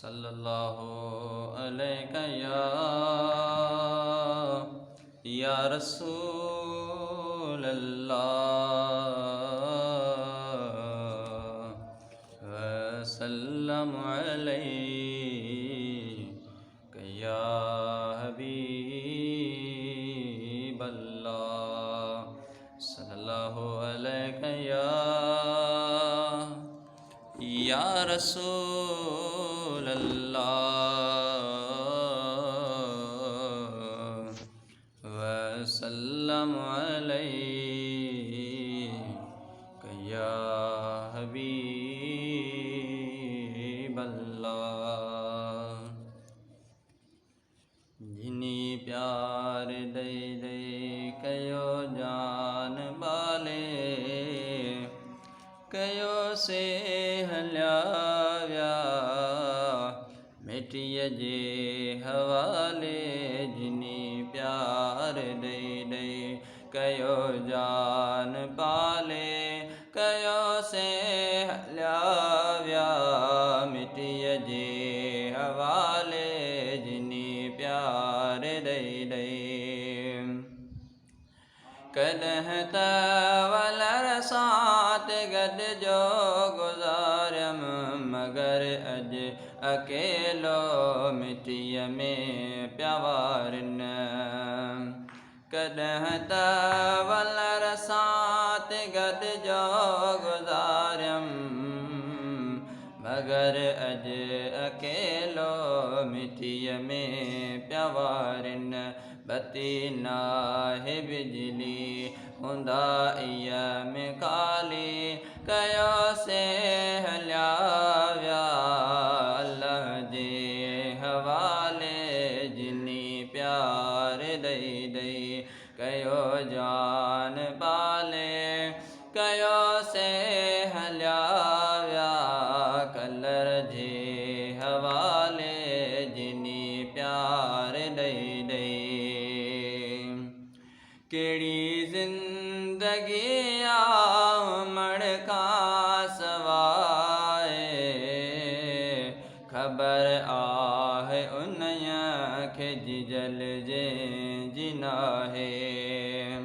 صلی اللہ علیہ یا رسول اللہ وسلم علیک یا حبیب اللہ صلی اللہ علیہ یا رسول اللہ وسلم علیک یا حبیب اللہ جنی پیار دے دے کیو جان بالے کیو سے ہلیا ویا مٹیے جے حوالے جنی پیار دے دے کیو جان پالے کیو سے ہلیا ویا مٹیے جے حوالے جنی پیار دے دے کدہ تولر سات گڈ جو گزارم مگر اج اکیلو مٹی میں پیوارن کدہ تولر سات گڈ جو گزارم مگر اج اکیلو مٹی میں پیوارن بتی ناہے بجلی ہوندا ایم کالی کیو سے ہلیا ویا اللہ جے حوالے جنی پیار دے دے کیو جان بالے کیو سے ہلیا ویا کلر جے حوالے جنی پیار دے دے کیڑی زندگی آمڑ کا سوائے خبر آہ انیاں کہ جل جے جنا ہے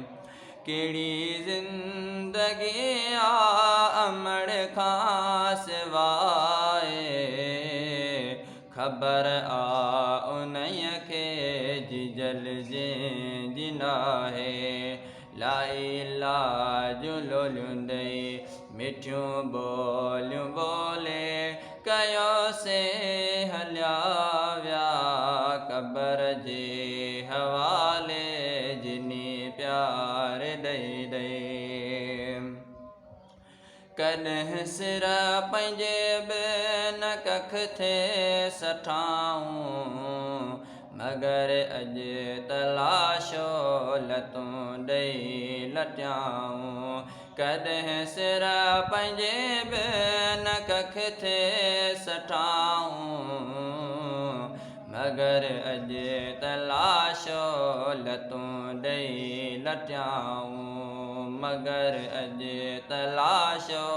کیڑی زندگی آمڑ کا سوائے خبر آ انیاں کہ جل جے جنا ہے لائی لاج لولندے مٹھیوں بولیوں بولے کیو سے ہلیا ویا قبر جے حوالے جنی پیار دے دے کدہ سر پنجے بین ککھ تھے سٹھاؤں مگر اج تلاشو لتوں ڈے لٹیاؤں کدہ سر پنجے بین ککھ تھے سٹھاؤں مگر اج تلاشو لتوں ڈے لٹیاؤں مگر اج تلاشو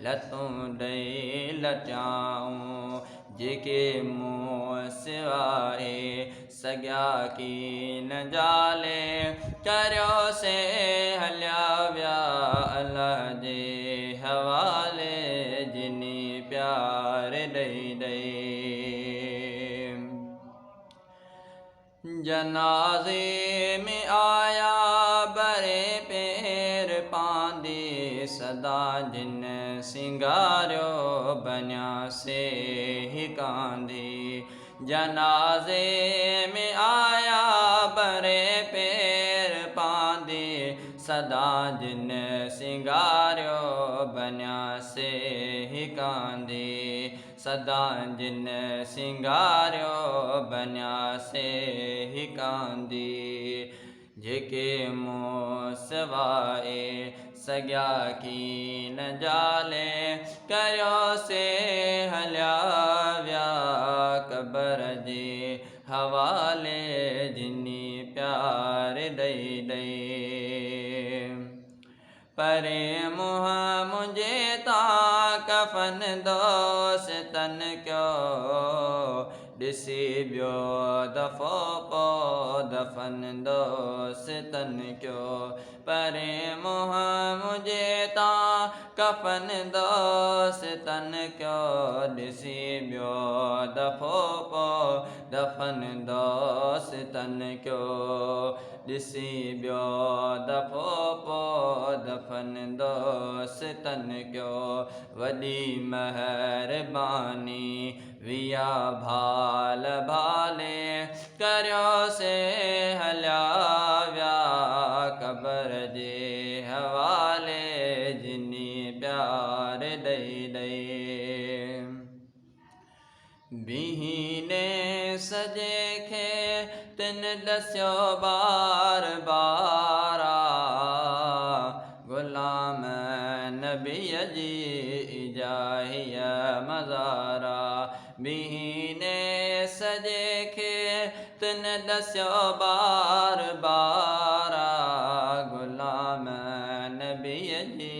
لتوں ڈے لٹیاؤں جے منہ سوائے سگیا کی نہ جالے کریو سے ہلیا ویا اللہ جے حوالے جنی پیار دے دے جنازے میں آیا برے پیر پاندی صدا جن سنگاریو بنیا سے ہی کاندی جنازے میں آیا برے پیر پاندی صدا جن سنگاریو بنیا سے ہی کاندی صدا جن سنگاریو بنیا سے ہی کاندی جے منہ سوائے سگیا کی نہ جالے کریو سے ہلیا ویا قبر جے حوالے جنی پیار دے دے پرے منہ مجھے تا کفن دوستن کیو ॾिसी ॿियो दफ़ो पोइ दफ़न दोस्तन कयो परे मुंहं मुंहिंजे तां कफ़न दोस्तन कयो ॾिसी ॿियो दफ़ो पोइ दफ़न दोस्तन कयो ॾिसी ॿियो दफ़ो पोइ दफ़न दोस्तन कयो वॾी महिरबानी विया भाल भाले करियोसे हलिया विया क़बर जे हवाले जिनी प्यार ॾेई ॾेई बीहने सजे खे तिन ॾसियो बार बारा ग़ुलाम नबीअ जी इजाहिया मज़ारा बीहने सजे खे तिन ॾसियो बार बारा ग़ुलाम नबीअ जी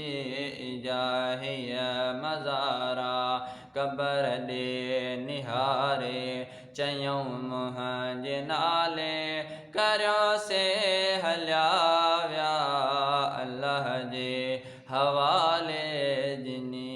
इजाहिया मज़ारा क़बर ॾे निहारे चयऊं मुंहिंजे नाले करियोसे हलिया विया अल्लाह जे हवाले जिनी